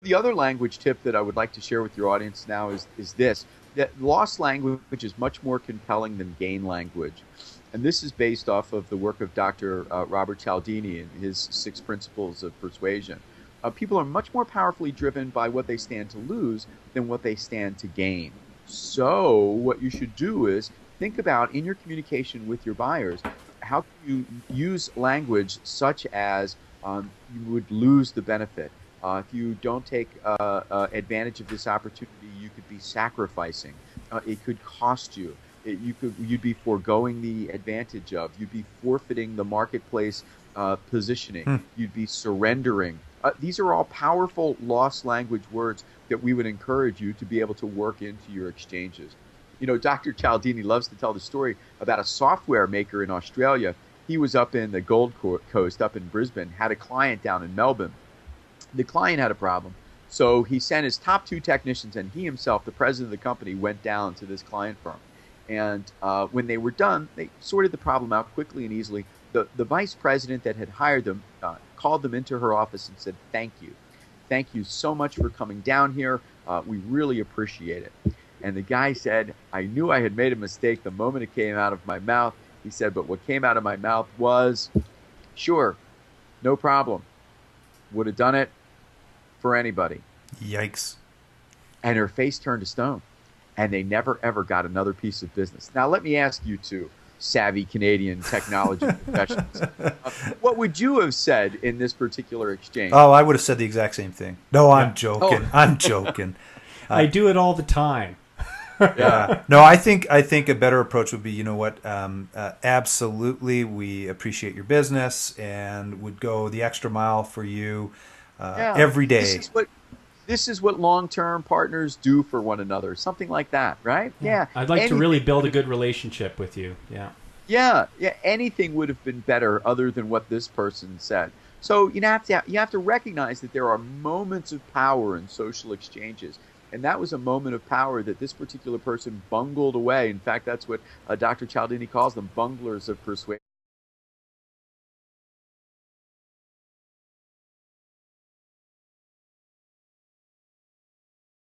The other language tip that I would like to share with your audience now is this, that lost language is much more compelling than gain language. And this is based off of the work of Dr. Robert Cialdini and his 6 principles of persuasion. People are much more powerfully driven by what they stand to lose than what they stand to gain. So what you should do is think about in your communication with your buyers, how can you use language such as you would lose the benefit. If you don't take advantage of this opportunity, you could be sacrificing. It could cost you. You'd be foregoing the advantage of. You'd be forfeiting the marketplace positioning. Hmm. You'd be surrendering. These are all powerful lost language words that we would encourage you to be able to work into your exchanges. You know, Dr. Cialdini loves to tell the story about a software maker in Australia. He was up in the Gold Coast, up in Brisbane, had a client down in Melbourne. The client had a problem. So he sent his top 2 technicians, and he himself, the president of the company, went down to this client firm. And when they were done, they sorted the problem out quickly and easily. The vice president that had hired them called them into her office and said, "Thank you. Thank you so much for coming down here. We really appreciate it." And the guy said, "I knew I had made a mistake the moment it came out of my mouth." He said, "But what came out of my mouth was, sure, no problem. Would have done it for anybody." Yikes. And her face turned to stone. And they never, ever got another piece of business. Now, let me ask you two savvy Canadian technology professionals. What would you have said in this particular exchange? Oh, I would have said the exact same thing. No, I'm joking. Oh. I'm joking. I do it all the time. Yeah. No, I think a better approach would be, you know what? Absolutely, we appreciate your business and would go the extra mile for you every day. This is what long-term partners do for one another. Something like that, right? Yeah. I'd like to really build a good relationship with you. Yeah. Yeah. Anything would have been better other than what this person said. So you have to recognize that there are moments of power in social exchanges. And that was a moment of power that this particular person bungled away. In fact, that's what Dr. Cialdini calls them, bunglers of persuasion.